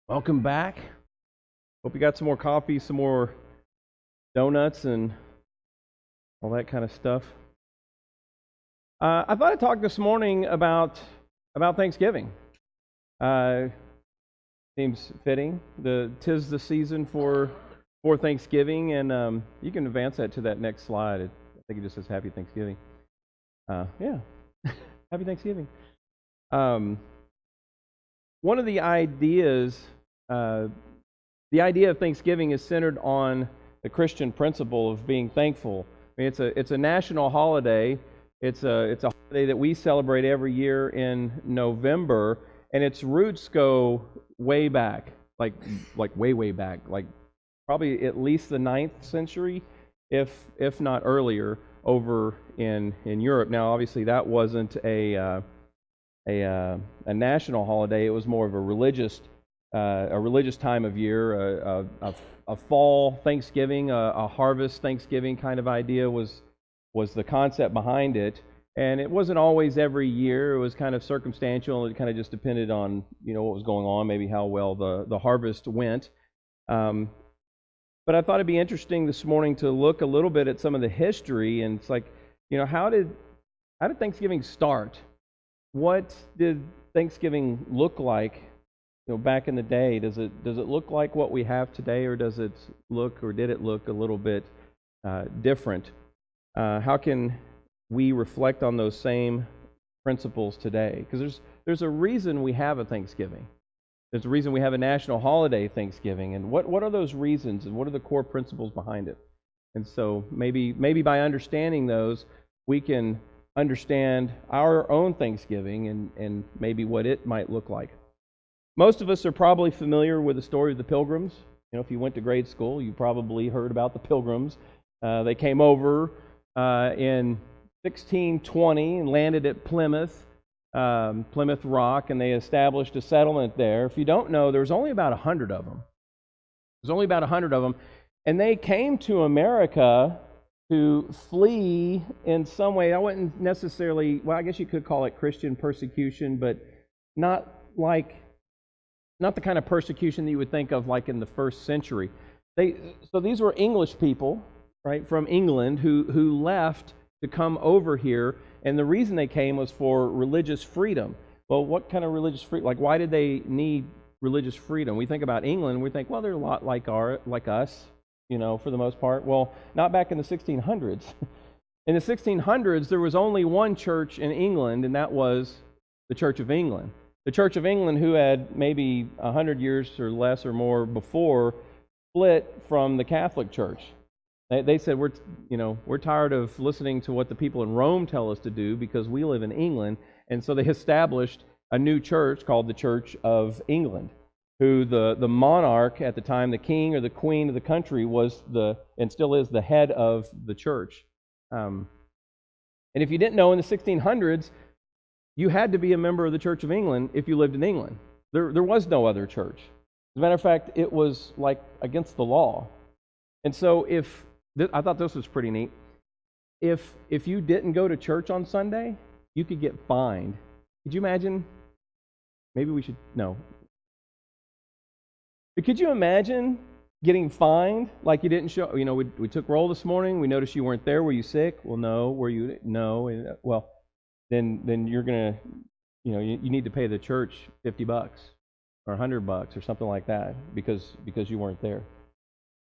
Welcome back. Hope you got some more coffee, some more donuts, and all that kind of stuff. I thought I'd talk this morning about Thanksgiving. Seems fitting. Tis the season for Thanksgiving, and you can advance that to that next slide. I think it just says Happy Thanksgiving. Yeah, Happy Thanksgiving. One of the ideas. The idea of Thanksgiving is centered on the Christian principle of being thankful. I mean, it's a national holiday. It's a holiday that we celebrate every year in November, and its roots go way back, like way back, like probably at least the 9th century, if not earlier, over in Europe. Now, obviously, that wasn't a national holiday. It was more of a religious time of year, a fall Thanksgiving, a harvest Thanksgiving kind of idea was the concept behind it. And it wasn't always every year. It was kind of circumstantial. It kind of just depended on what was going on, maybe how well the harvest went. But I thought it'd be interesting this morning to look a little bit at some of the history. And it's like, how did Thanksgiving start? What did Thanksgiving look like? Back in the day, does it look like what we have today, or did it look a little bit different? How can we reflect on those same principles today? Because there's a reason we have a Thanksgiving. There's a reason we have a national holiday, Thanksgiving, and what are those reasons, and what are the core principles behind it? And so maybe by understanding those, we can understand our own Thanksgiving and maybe what it might look like. Most of us are probably familiar with the story of the Pilgrims. If you went to grade school, you probably heard about the Pilgrims. They came over in 1620 and landed at Plymouth Rock, and they established a settlement there. If you don't know, there's only about 100 of them. There's only about 100 of them, and they came to America to flee in some way. I wouldn't necessarily, well, I guess you could call it Christian persecution, but not the kind of persecution that you would think of like in the first century. So these were English people, right, from England who left to come over here, and the reason they came was for religious freedom. Well, what kind of religious freedom? Like, why did they need religious freedom? We think about England, we think, well, they're a lot like us, for the most part. Well, not back in the 1600s. In the 1600s, there was only one church in England, and that was the Church of England. The Church of England, who had maybe 100 years or less or more before, split from the Catholic Church. They said, we're tired of listening to what the people in Rome tell us to do because we live in England. And so they established a new church called the Church of England, who the monarch at the time, the king or the queen of the country, was and still is the head of the church. And if you didn't know, in the 1600s, you had to be a member of the Church of England if you lived in England. There was no other church. As a matter of fact, it was like against the law. And so I thought this was pretty neat. If you didn't go to church on Sunday, you could get fined. Could you imagine? Maybe we should, no. But could you imagine getting fined like you didn't show? We took roll this morning. We noticed you weren't there. Were you sick? Well, no. Were you? No. Well, then you're going to, you need to pay the church $50 or $100 or something like that because you weren't there.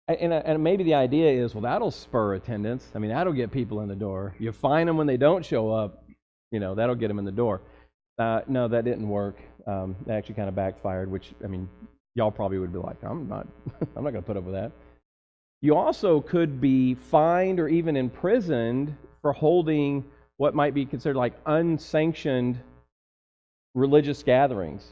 And maybe the idea is, well, that'll spur attendance. I mean, that'll get people in the door. You fine them when they don't show up, that'll get them in the door. No, that didn't work. That actually kind of backfired, which, I mean, y'all probably would be like, I'm not going to put up with that. You also could be fined or even imprisoned for holding what might be considered like unsanctioned religious gatherings.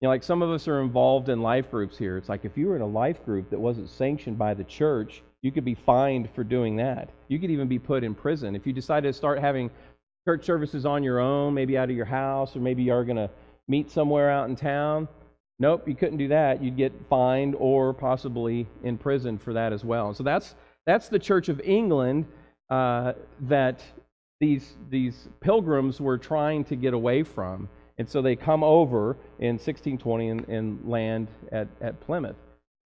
Like some of us are involved in life groups here. It's like if you were in a life group that wasn't sanctioned by the church, you could be fined for doing that. You could even be put in prison. If you decided to start having church services on your own, maybe out of your house, or maybe you are going to meet somewhere out in town, nope, you couldn't do that. You'd get fined or possibly in prison for that as well. So that's the Church of England that these pilgrims were trying to get away from. And so they come over in 1620 and land at Plymouth.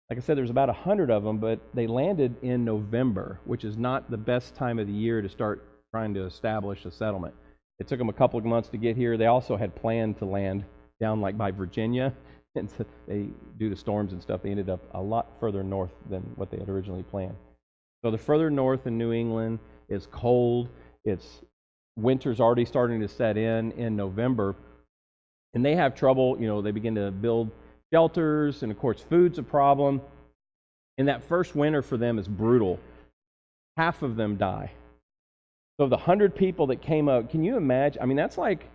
Like I said, there's about 100 of them, but they landed in November, which is not the best time of the year to start trying to establish a settlement. It took them a couple of months to get here. They also had planned to land down like by Virginia, and so due to storms and stuff, they ended up a lot further north than what they had originally planned. So the further north in New England, it's cold. Winter's already starting to set in November, and they have trouble. They begin to build shelters, and of course, food's a problem. And that first winter for them is brutal. Half of them die. So of the 100 people that came up, can you imagine? I mean, that's like,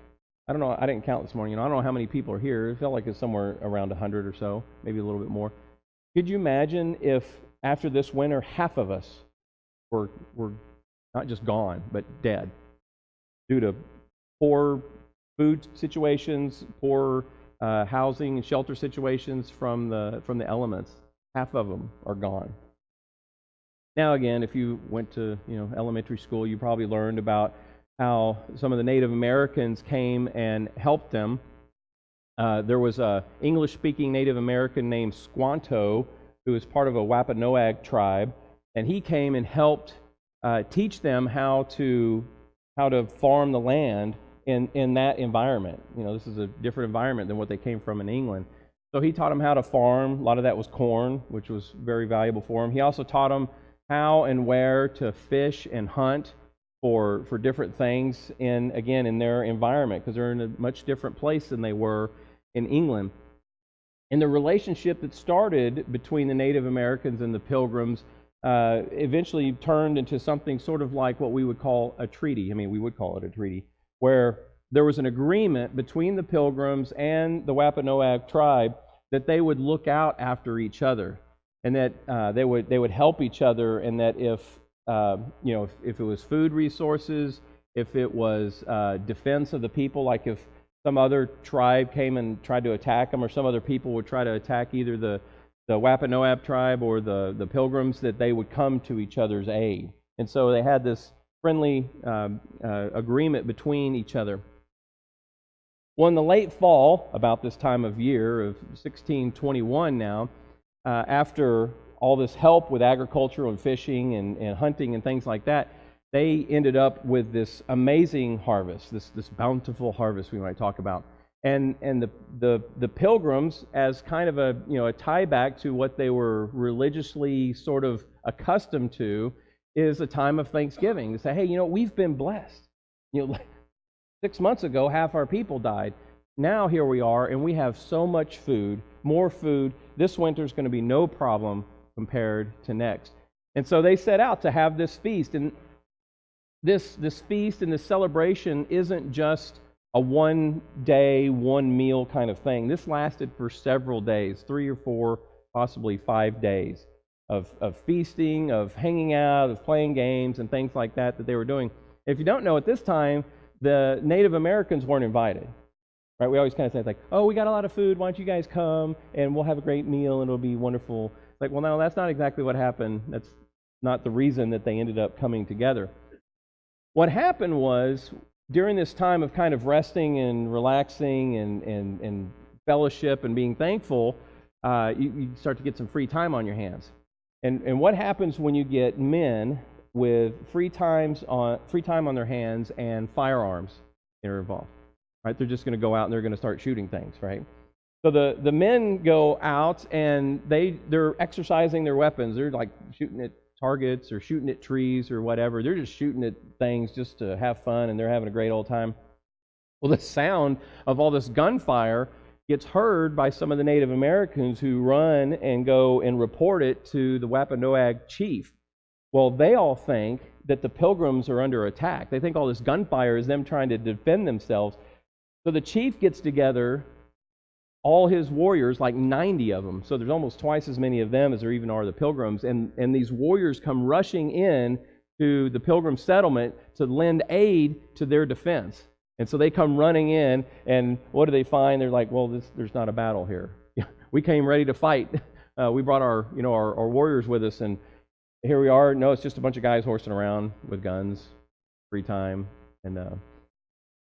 I don't know, I didn't count this morning. I don't know how many people are here. It felt like it's somewhere around 100 or so, maybe a little bit more. Could you imagine if after this winter, half of us were not just gone, but dead due to poor food situations, poor housing and shelter situations from the elements? Half of them are gone. Now again, if you went to elementary school, you probably learned about how some of the Native Americans came and helped them. There was a English-speaking Native American named Squanto who was part of a Wampanoag tribe, and he came and helped teach them how to farm the land in that environment. This is a different environment than what they came from in England. So he taught them how to farm. A lot of that was corn, which was very valuable for them. He also taught them how and where to fish and hunt for different things in their environment, because they're in a much different place than they were in England. And the relationship that started between the Native Americans and the Pilgrims eventually turned into something sort of like what we would call a treaty. I mean, we would call it a treaty, where there was an agreement between the Pilgrims and the Wampanoag tribe that they would look out after each other, and that they would help each other, and that if it was food resources, if it was defense of the people, like if some other tribe came and tried to attack them, or some other people would try to attack either the Wampanoag tribe or the Pilgrims, that they would come to each other's aid. And so they had this friendly agreement between each other. Well, in the late fall, about this time of year of 1621 now, after all this help with agriculture and fishing and hunting and things like that, they ended up with this amazing harvest, this bountiful harvest we might talk about. And the Pilgrims, as kind of a tie back to what they were religiously sort of accustomed to, is a time of thanksgiving, to say, hey, we've been blessed. 6 months ago, half our people died. Now here we are, and we have so much food, more food. This winter's going to be no problem compared to next. And so they set out to have this feast. And this feast and this celebration isn't just a one-day, one-meal kind of thing. This lasted for several days, 3 or 4, possibly 5 days of feasting, of hanging out, of playing games and things like that they were doing. If you don't know, at this time, the Native Americans weren't invited. Right? We always kind of say, like, oh, we got a lot of food, why don't you guys come, and we'll have a great meal, and it'll be wonderful. Like, well, no, that's not exactly what happened. That's not the reason that they ended up coming together. What happened was, during this time of kind of resting and relaxing and fellowship and being thankful, you start to get some free time on your hands. And what happens when you get men with free time on their hands and firearms that are involved? Right? They're just going to go out and they're going to start shooting things, right? So the men go out and they're exercising their weapons. They're like shooting at targets or shooting at trees or whatever. They're just shooting at things just to have fun, and they're having a great old time. Well, the sound of all this gunfire gets heard by some of the Native Americans, who run and go and report it to the Wampanoag chief. Well, they all think that the Pilgrims are under attack. They think all this gunfire is them trying to defend themselves. So the chief gets together all his warriors, like 90 of them. So there's almost twice as many of them as there even are the Pilgrims. And these warriors come rushing in to the Pilgrim settlement to lend aid to their defense. And so they come running in, and what do they find? They're like, well, there's not a battle here. We came ready to fight. We brought our warriors with us, and here we are. No, it's just a bunch of guys horsing around with guns, free time. And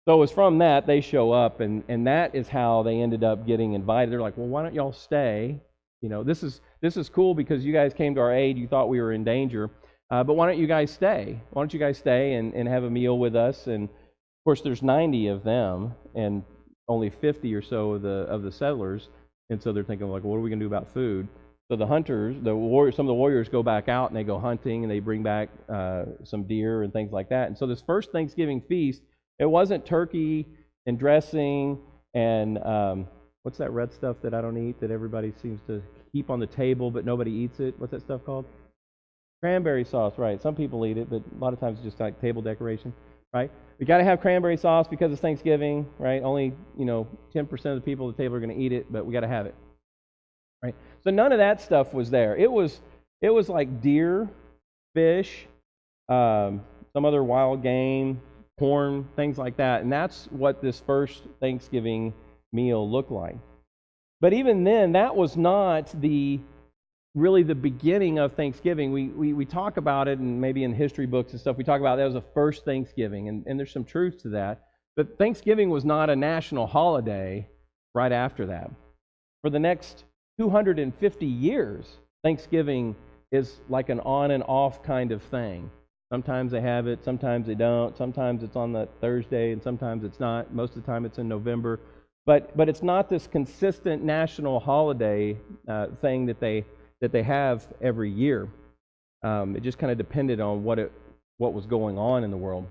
So it was from that they show up, and that is how they ended up getting invited. They're like, well, why don't y'all stay? This is cool because you guys came to our aid. You thought we were in danger, but why don't you guys stay? Why don't you guys stay and have a meal with us? And of course, there's 90 of them, and only 50 or so of the settlers, and so they're thinking like, what are we gonna do about food? So the hunters, some of the warriors go back out and they go hunting and they bring back some deer and things like that. And so this first Thanksgiving feast, it wasn't turkey and dressing and what's that red stuff that I don't eat that everybody seems to keep on the table but nobody eats it? What's that stuff called? Cranberry sauce, right. Some people eat it, but a lot of times it's just like table decoration, right? We got to have cranberry sauce because it's Thanksgiving, right? Only, 10% of the people at the table are going to eat it, but we got to have it, right? So none of that stuff was there. It was like deer, fish, some other wild game, corn, things like that. And that's what this first Thanksgiving meal looked like. But even then, that was not really the beginning of Thanksgiving. We talk about it, and maybe in history books and stuff, we talk about that was the first Thanksgiving, and there's some truth to that. But Thanksgiving was not a national holiday right after that. For the next 250 years, Thanksgiving is like an on and off kind of thing. Sometimes they have it, sometimes they don't. Sometimes it's on that Thursday, and sometimes it's not. Most of the time it's in November. But it's not this consistent national holiday thing that they have every year. It just kind of depended on what was going on in the world.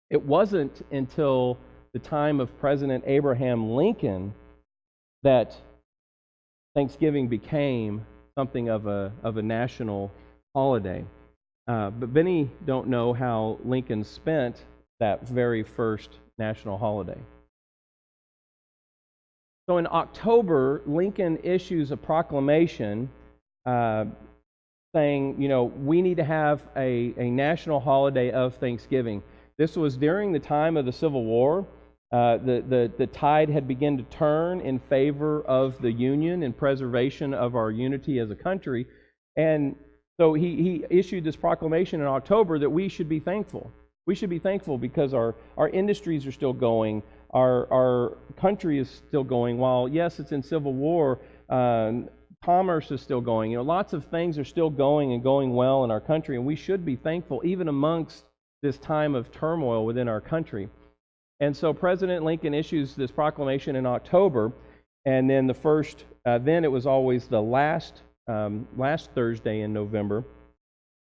It wasn't until the time of President Abraham Lincoln that Thanksgiving became something of a national holiday. But many don't know how Lincoln spent that very first national holiday. So in October, Lincoln issues a proclamation saying, we need to have a national holiday of Thanksgiving. This was during the time of the Civil War. The tide had begun to turn in favor of the Union and preservation of our unity as a country. And so he issued this proclamation in October that we should be thankful. We should be thankful because our industries are still going. Our country is still going. While, yes, it's in civil war, commerce is still going. Lots of things are still going and going well in our country, and we should be thankful even amongst this time of turmoil within our country. And so President Lincoln issues this proclamation in October, and then then it was always the last Thursday in November.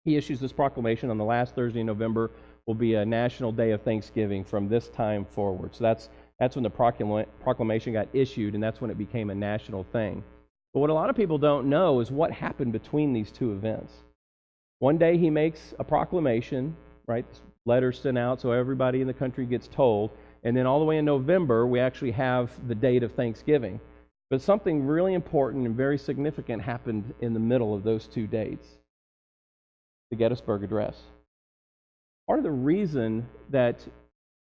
He issues this proclamation on the last Thursday in November will be a national day of Thanksgiving from this time forward. So that's when the proclamation got issued, and that's when it became a national thing. But what a lot of people don't know is what happened between these two events. One day he makes a proclamation, right? Letters sent out so everybody in the country gets told. And then all the way in November, we actually have the date of Thanksgiving. But something really important and very significant happened in the middle of those two dates. The Gettysburg Address. Part of the reason that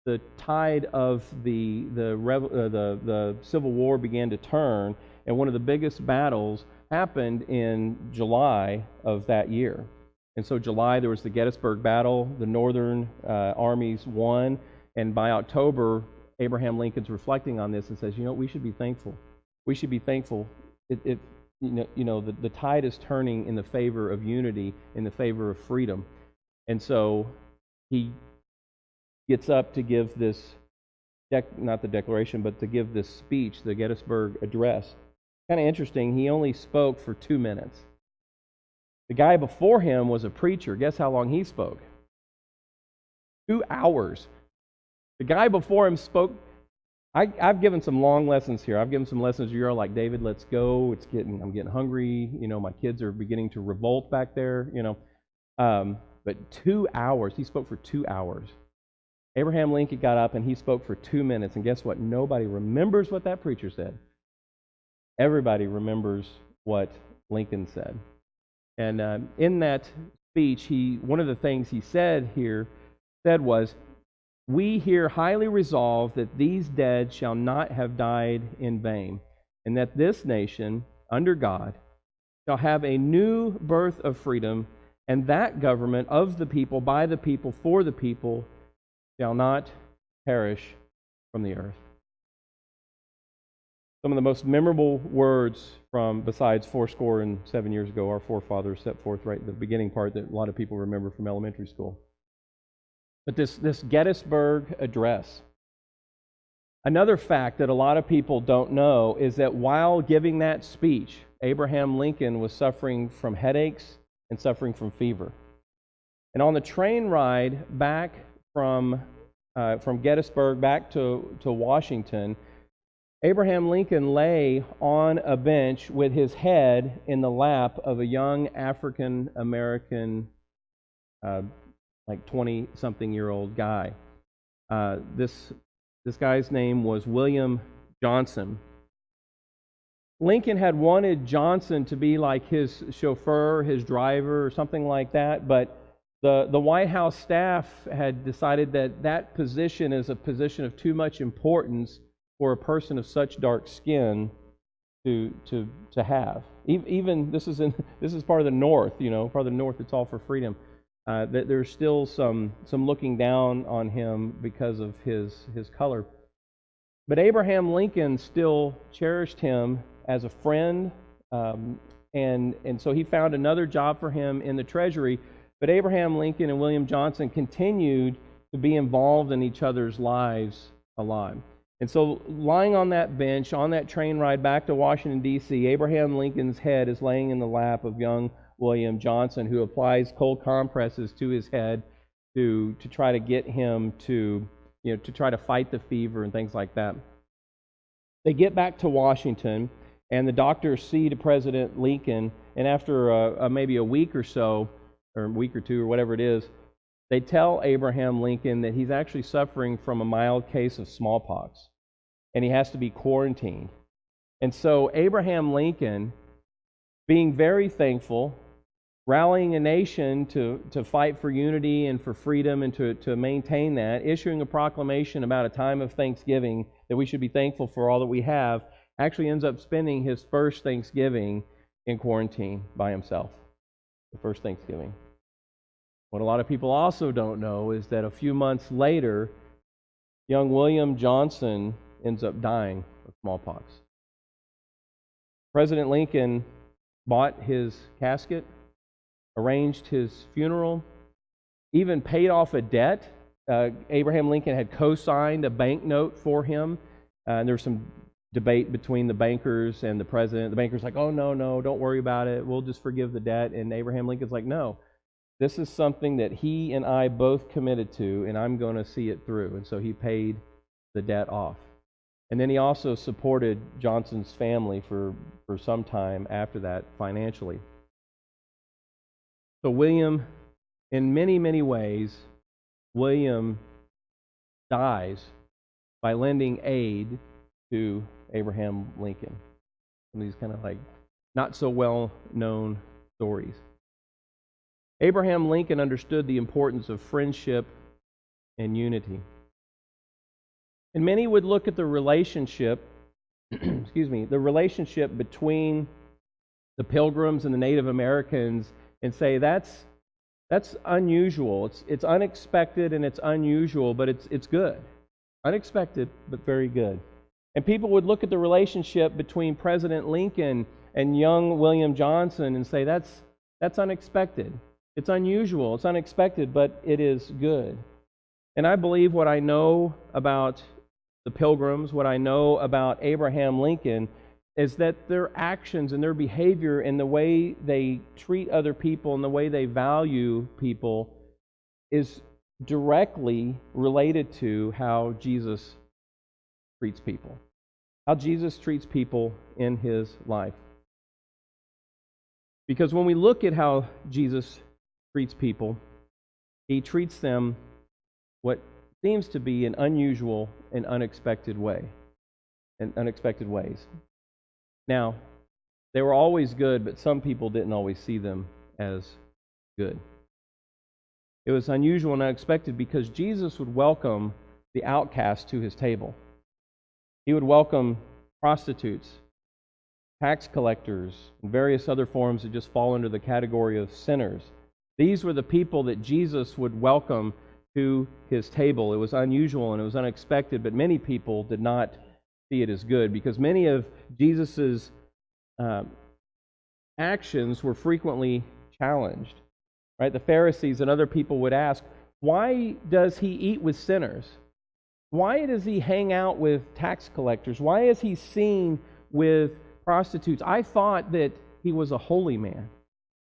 the tide of the Civil War began to turn, and one of the biggest battles happened in July of that year. And so July, there was the Gettysburg Battle. The Northern armies won. And by October, Abraham Lincoln's reflecting on this and says, we should be thankful. We should be thankful. The tide is turning in the favor of unity, in the favor of freedom. And so he gets up to give this, not the declaration, but to give this speech, the Gettysburg Address. Kind of interesting, he only spoke for 2 minutes. The guy before him was a preacher. Guess how long he spoke? 2 hours. The guy before him spoke. I've given some long lessons here. I've given some lessons where you're like, David, let's go. I'm getting hungry. My kids are beginning to revolt back there. But 2 hours. He spoke for 2 hours. Abraham Lincoln got up and he spoke for 2 minutes. And guess what? Nobody remembers what that preacher said. Everybody remembers what Lincoln said. And in that speech, one of the things he said was, "We here highly resolve that these dead shall not have died in vain, and that this nation, under God, shall have a new birth of freedom, and that government of the people, by the people, for the people, shall not perish from the earth. Some of the most memorable words from, besides 7 years ago, our forefathers set forth right in the beginning part that a lot of people remember from elementary school. But this Gettysburg Address. Another fact that a lot of people don't know is that while giving that speech, Abraham Lincoln was suffering from headaches and suffering from fever. And on the train ride back from Gettysburg back to Washington, Abraham Lincoln lay on a bench with his head in the lap of a young African American, like 20-something-year-old guy. This guy's name was William Johnson. Lincoln had wanted Johnson to be like his chauffeur, his driver, or something like that, but the White House staff had decided that that position is a position of too much importance for a person of such dark skin to have. Even this is part of the North, part of the North. It's all for freedom. That there's still some looking down on him because of his color. But Abraham Lincoln still cherished him as a friend, and so he found another job for him in the Treasury. But Abraham Lincoln and William Johnson continued to be involved in each other's lives a lot. And so lying on that bench, on that train ride back to Washington, D.C., Abraham Lincoln's head is laying in the lap of young William Johnson, who applies cold compresses to his head to try to get him to try to fight the fever and things like that. They get back to Washington, and the doctors see to President Lincoln, and after maybe a week or so, or a week or two, or whatever it is, they tell Abraham Lincoln that he's actually suffering from a mild case of smallpox, and he has to be quarantined. And so Abraham Lincoln, being very thankful, rallying a nation to fight for unity and for freedom and to maintain that, issuing a proclamation about a time of thanksgiving that we should be thankful for all that we have, actually ends up spending his first Thanksgiving in quarantine by himself. The first Thanksgiving. What a lot of people also don't know is that a few months later, young William Johnson ends up dying of smallpox. President Lincoln bought his casket, arranged his funeral, even paid off a debt. Abraham Lincoln had co-signed a banknote for him. And there was some debate between the bankers and the president. The banker's like, oh, no, don't worry about it. We'll just forgive the debt. And Abraham Lincoln's like, no, this is something that he and I both committed to, and I'm going to see it through. And so he paid the debt off. And then he also supported Johnson's family for some time after that financially. So William, in many, many ways, William dies by lending aid to Abraham Lincoln. Some of these kind of like not so well known stories. Abraham Lincoln understood the importance of friendship and unity. And many would look at the relationship, the relationship between the Pilgrims and the Native Americans and say that's unusual. It's unexpected and it's unusual, but it's good. Unexpected, but very good. And people would look at the relationship between President Lincoln and young William Johnson and say that's unexpected. It's unusual, it's unexpected, but it is good. And I believe what I know about the Pilgrims, what I know about Abraham Lincoln, is that their actions and their behavior and the way they treat other people and the way they value people is directly related to how Jesus treats people. How Jesus treats people in his life. Because when we look at how Jesus treats people, he treats them what seems to be an unusual and unexpected way, in unexpected ways. Now, they were always good, but some people didn't always see them as good. It was unusual and unexpected because Jesus would welcome the outcast to his table. He would welcome prostitutes, tax collectors, and various other forms that just fall under the category of sinners. These were the people that Jesus would welcome to his table. It was unusual and it was unexpected, but many people did not see it as good because many of Jesus's actions were frequently challenged. Right? The Pharisees and other people would ask, why does he eat with sinners? Why does he hang out with tax collectors? Why is he seen with prostitutes? I thought that he was a holy man.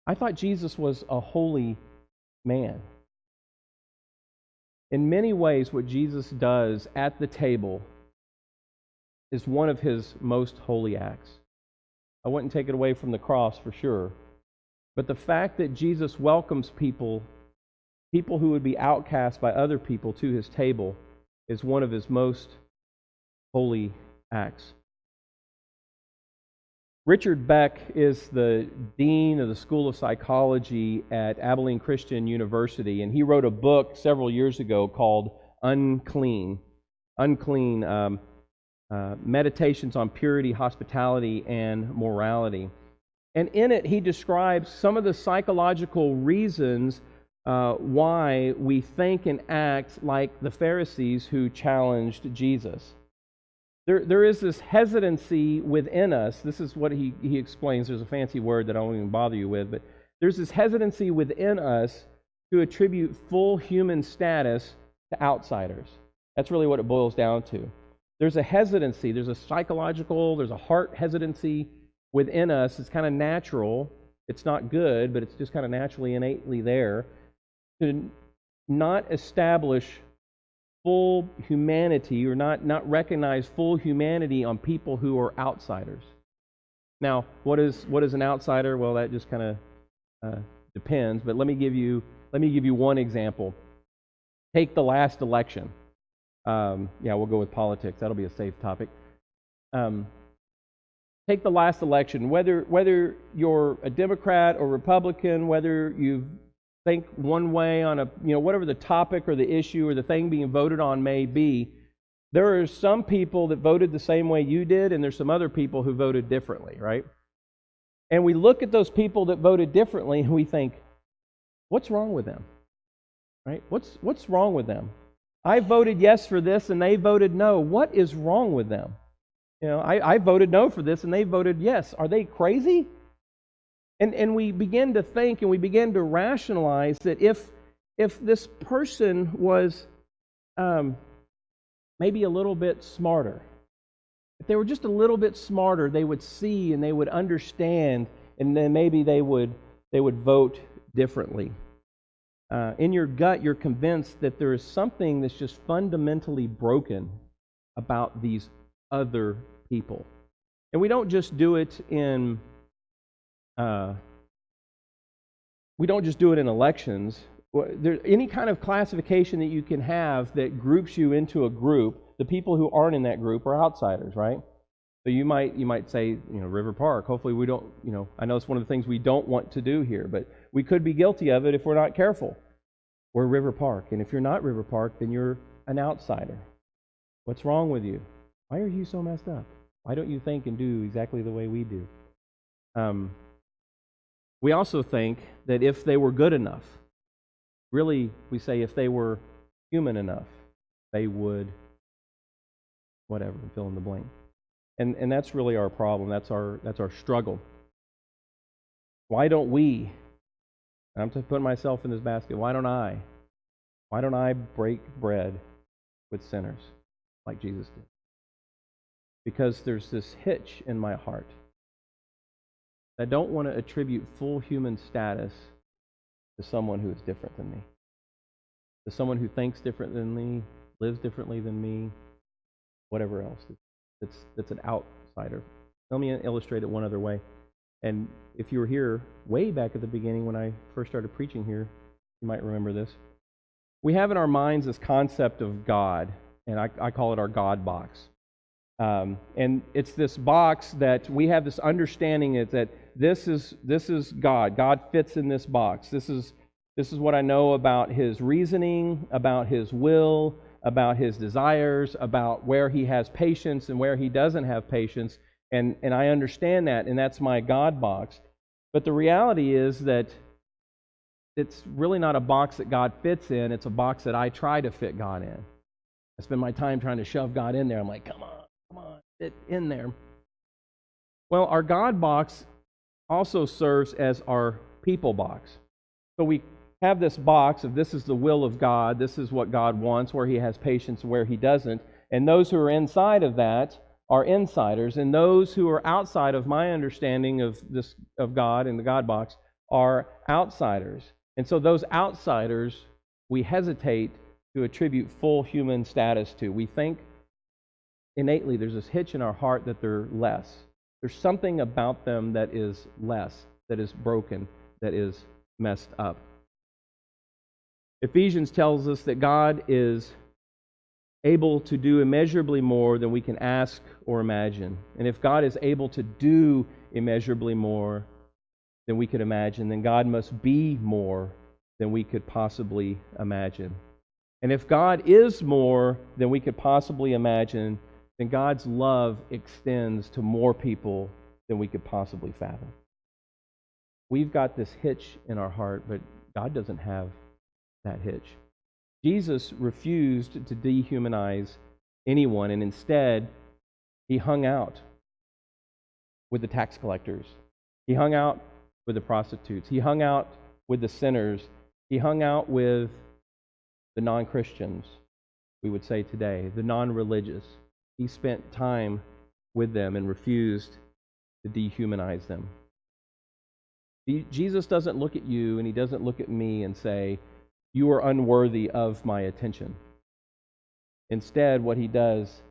I thought Jesus was a holy man. In many ways, what Jesus does at the table is one of his most holy acts. I wouldn't take it away from the cross for sure. But the fact that Jesus welcomes people who would be outcast by other people to his table, is one of his most holy acts. Richard Beck is the dean of the School of Psychology at Abilene Christian University, and he wrote a book several years ago called Unclean. Meditations on Purity, Hospitality, and Morality. And in it, he describes some of the psychological reasons why we think and act like the Pharisees who challenged Jesus. There is this hesitancy within us. This is what he explains. There's a fancy word that I won't even bother you with, but there's this hesitancy within us to attribute full human status to outsiders. That's really what it boils down to. There's a hesitancy, there's a psychological, there's a heart hesitancy within us. It's kind of natural. It's not good, but it's just kind of naturally, innately there to not establish full humanity or not recognize full humanity on people who are outsiders. Now, what is an outsider? Well, that just kind of depends. But let me give you one example. Take the last election. We'll go with politics. That'll be a safe topic. Take the last election. Whether you're a Democrat or Republican, whether you think one way on whatever the topic or the issue or the thing being voted on may be, there are some people that voted the same way you did, and there's some other people who voted differently, right? And we look at those people that voted differently, and we think, what's wrong with them? Right? What's wrong with them? I voted yes for this, and they voted no. What is wrong with them? I voted no for this, and they voted yes. Are they crazy? And we begin to think and we begin to rationalize that if this person was maybe a little bit smarter, if they were just a little bit smarter, they would see and they would understand, and then maybe they would vote differently. In your gut, you're convinced that there is something that's just fundamentally broken about these other people. And we don't just do it in elections. Any kind of classification that you can have that groups you into a group, the people who aren't in that group are outsiders, right? So you might say, River Park. Hopefully we don't, I know it's one of the things we don't want to do here, but we could be guilty of it if we're not careful. We're River Park, and if you're not River Park, then you're an outsider. What's wrong with you? Why are you so messed up? Why don't you think and do exactly the way we do? We also think that if they were good enough, really, we say if they were human enough, they would, whatever, fill in the blank. And that's really our problem. That's our struggle. Why don't we? I'm just putting myself in this basket. Why don't I break bread with sinners like Jesus did? Because there's this hitch in my heart. I don't want to attribute full human status to someone who is different than me, to someone who thinks different than me, lives differently than me, whatever else. That's an outsider. Let me illustrate it one other way. And if you were here way back at the beginning when I first started preaching here, you might remember this. We have in our minds this concept of God, and I call it our God box. And it's this box that we have this understanding that this is God. God fits in this box. This is what I know about His reasoning, about His will, about His desires, about where He has patience and where He doesn't have patience. And I understand that, and that's my God box. But the reality is that it's really not a box that God fits in. It's a box that I try to fit God in. I spend my time trying to shove God in there. I'm like, come on, fit in there. Well, our God box also serves as our people box. So we have this box of this is the will of God, this is what God wants, where He has patience, where He doesn't. And those who are inside of that are insiders, and those who are outside of my understanding of God and the God box are outsiders. And so those outsiders, we hesitate to attribute full human status to. We think innately there's this hitch in our heart that they're less. There's something about them that is less, that is broken, that is messed up. Ephesians tells us that God is able to do immeasurably more than we can ask or imagine. And if God is able to do immeasurably more than we could imagine, then God must be more than we could possibly imagine. And if God is more than we could possibly imagine, then God's love extends to more people than we could possibly fathom. We've got this hitch in our heart, but God doesn't have that hitch. Jesus refused to dehumanize anyone, and instead, He hung out with the tax collectors. He hung out with the prostitutes. He hung out with the sinners. He hung out with the non-Christians, we would say today, the non-religious. He spent time with them and refused to dehumanize them. Jesus doesn't look at you and He doesn't look at me and say, you are unworthy of my attention. Instead, what He does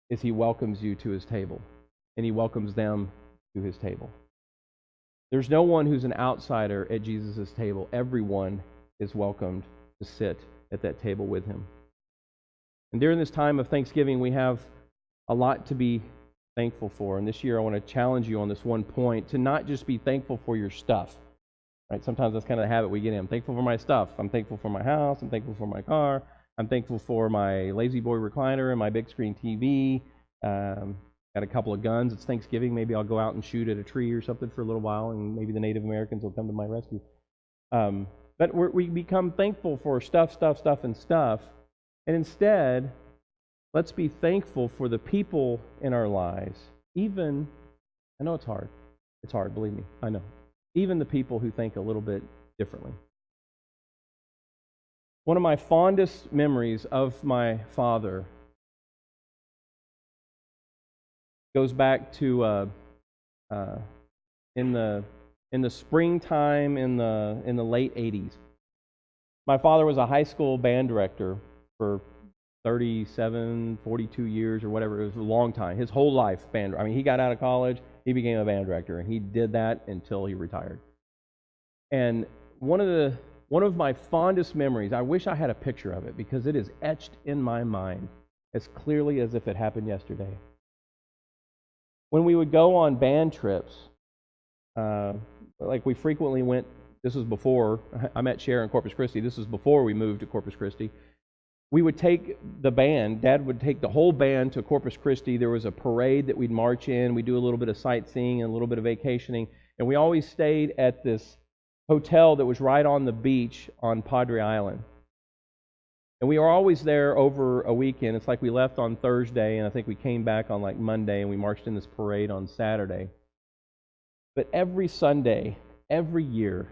is He welcomes you to His table, and He welcomes them to His table. There's no one who's an outsider at Jesus' table. Everyone is welcomed to sit at that table with Him. And during this time of Thanksgiving, we have a lot to be thankful for. And this year, I want to challenge you on this one point, to not just be thankful for your stuff. Right? Sometimes that's kind of the habit we get in. I'm thankful for my stuff. I'm thankful for my house. I'm thankful for my car. I'm thankful for my Lazy Boy recliner and my big screen TV. Got a couple of guns. It's Thanksgiving. Maybe I'll go out and shoot at a tree or something for a little while, and maybe the Native Americans will come to my rescue. But we become thankful for stuff. And instead, let's be thankful for the people in our lives. Even, I know it's hard. It's hard, believe me. I know. Even the people who think a little bit differently. One of my fondest memories of my father goes back to in the springtime in the late 80s. My father was a high school band director for 37, 42 years or whatever. It was a long time. His whole life, he got out of college, he became a band director, and he did that until he retired. And one of my fondest memories, I wish I had a picture of it because it is etched in my mind as clearly as if it happened yesterday. When we would go on band trips, like we frequently went, this was before, I met Cher in Corpus Christi, this was before we moved to Corpus Christi. We would take the band, Dad would take the whole band to Corpus Christi. There was a parade that we'd march in. We'd do a little bit of sightseeing and a little bit of vacationing. And we always stayed at this hotel that was right on the beach on Padre Island. And we were always there over a weekend. It's like we left on Thursday, and I think we came back on like Monday, and we marched in this parade on Saturday. But every Sunday, every year,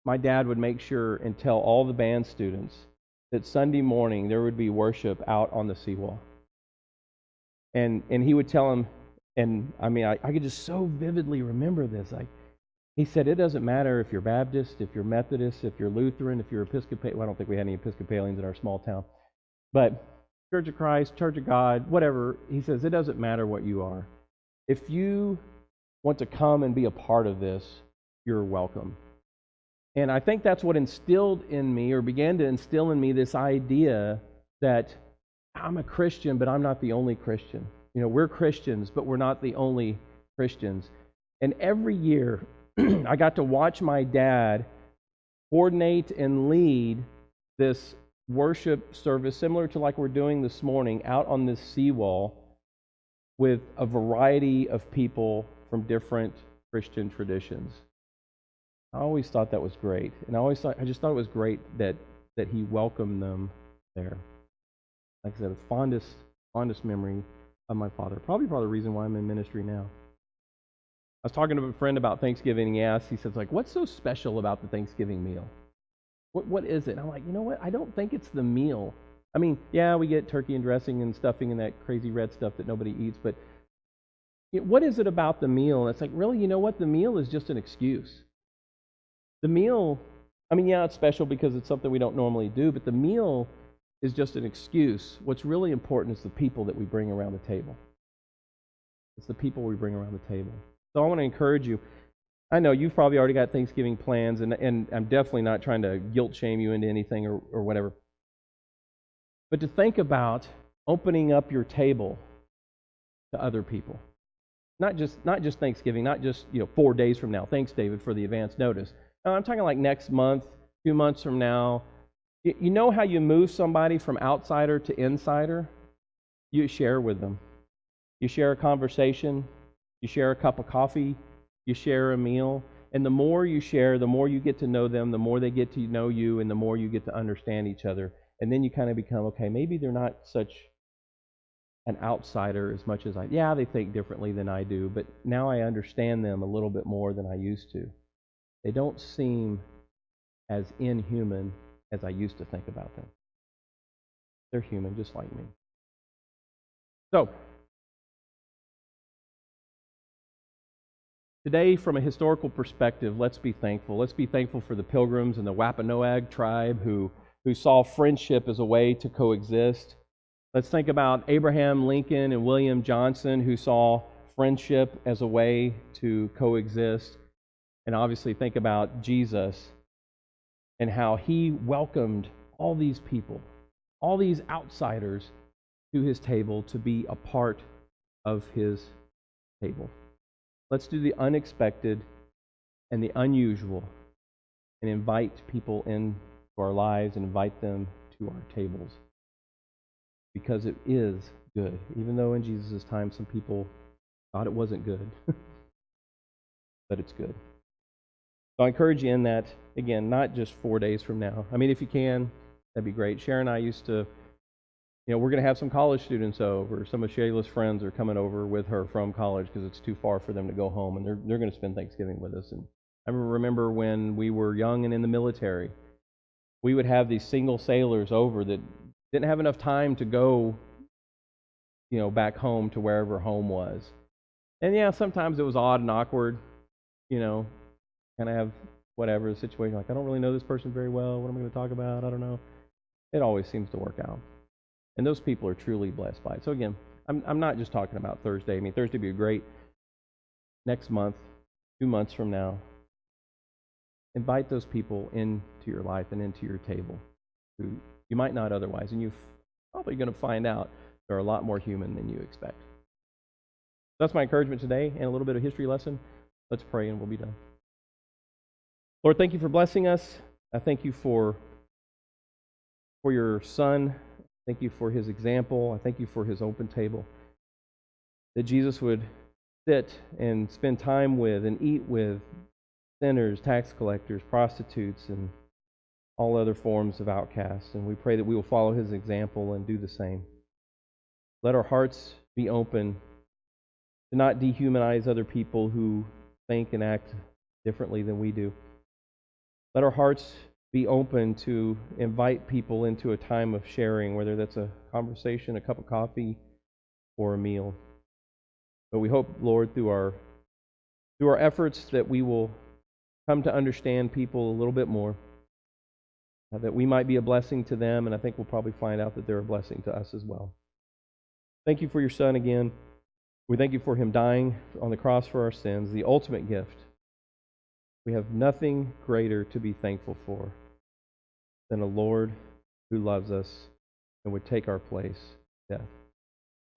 my dad would make sure and tell all the band students that Sunday morning there would be worship out on the seawall. And he would tell them, and I could just so vividly remember this. He said, it doesn't matter if you're Baptist, if you're Methodist, if you're Lutheran, if you're Episcopalian. Well, I don't think we had any Episcopalians in our small town. But Church of Christ, Church of God, whatever. He says, it doesn't matter what you are. If you want to come and be a part of this, you're welcome. And I think that's what instilled in me, or began to instill in me, this idea that I'm a Christian, but I'm not the only Christian. We're Christians, but we're not the only Christians. And every year, I got to watch my dad coordinate and lead this worship service, similar to like we're doing this morning, out on this seawall with a variety of people from different Christian traditions. I always thought that was great. And I just thought it was great that he welcomed them there. Like I said, the fondest memory of my father. Probably part of the reason why I'm in ministry now. I was talking to a friend about Thanksgiving, and he says, like, what's so special about the Thanksgiving meal? What is it? And I'm like, you know what? I don't think it's the meal. I mean, yeah, we get turkey and dressing and stuffing and that crazy red stuff that nobody eats, but what is it about the meal? And it's like, really, you know what? The meal is just an excuse. The meal, I mean, yeah, it's special because it's something we don't normally do, but the meal is just an excuse. What's really important is the people that we bring around the table. It's the people we bring around the table. So I want to encourage you. I know you've probably already got Thanksgiving plans, and I'm definitely not trying to guilt shame you into anything or whatever. But to think about opening up your table to other people. Not just Thanksgiving, not just 4 days from now. Thanks, David, for the advance notice. No, I'm talking like next month, 2 months from now. You know how you move somebody from outsider to insider? You share with them. You share a conversation. You share a cup of coffee. You share a meal. And the more you share, the more you get to know them, the more they get to know you, and the more you get to understand each other. And then you kind of become, okay, maybe they're not such an outsider as much as they think differently than I do, but now I understand them a little bit more than I used to. They don't seem as inhuman as I used to think about them. They're human just like me. So, today, from a historical perspective, let's be thankful. Let's be thankful for the Pilgrims and the Wampanoag tribe who saw friendship as a way to coexist. Let's think about Abraham Lincoln and William Johnson, who saw friendship as a way to coexist. And obviously think about Jesus and how he welcomed all these people, all these outsiders to his table to be a part of his table. Let's do the unexpected and the unusual and invite people into our lives and invite them to our tables. Because it is good. Even though in Jesus' time some people thought it wasn't good. But it's good. So I encourage you in that, again, not just 4 days from now. I mean, if you can, that'd be great. Sharon and I used to, we're going to have some college students over. Some of Shayla's friends are coming over with her from college because it's too far for them to go home, and they're going to spend Thanksgiving with us. And I remember when we were young and in the military, we would have these single sailors over that didn't have enough time to go, back home to wherever home was. And yeah, sometimes it was odd and awkward, kind of have whatever the situation, like, I don't really know this person very well. What am I going to talk about? I don't know. It always seems to work out. And those people are truly blessed by it. So again, I'm not just talking about Thursday. I mean, Thursday would be great. Next month, 2 months from now, invite those people into your life and into your table who you might not otherwise. And you're probably going to find out they're a lot more human than you expect. That's my encouragement today and a little bit of history lesson. Let's pray and we'll be done. Lord, thank you for blessing us. I thank you for your Son. Thank you for his example. I thank you for his open table. That Jesus would sit and spend time with and eat with sinners, tax collectors, prostitutes, and all other forms of outcasts. And we pray that we will follow his example and do the same. Let our hearts be open to not dehumanize other people who think and act differently than we do. Let our hearts be open to invite people into a time of sharing, whether that's a conversation, a cup of coffee, or a meal. But we hope, Lord, through our efforts that we will come to understand people a little bit more, that we might be a blessing to them, and I think we'll probably find out that they're a blessing to us as well. Thank you for your Son again. We thank you for him dying on the cross for our sins, the ultimate gift. We have nothing greater to be thankful for than a Lord who loves us and would take our place, death.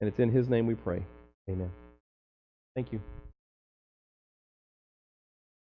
And it's in his name we pray. Amen. Thank you.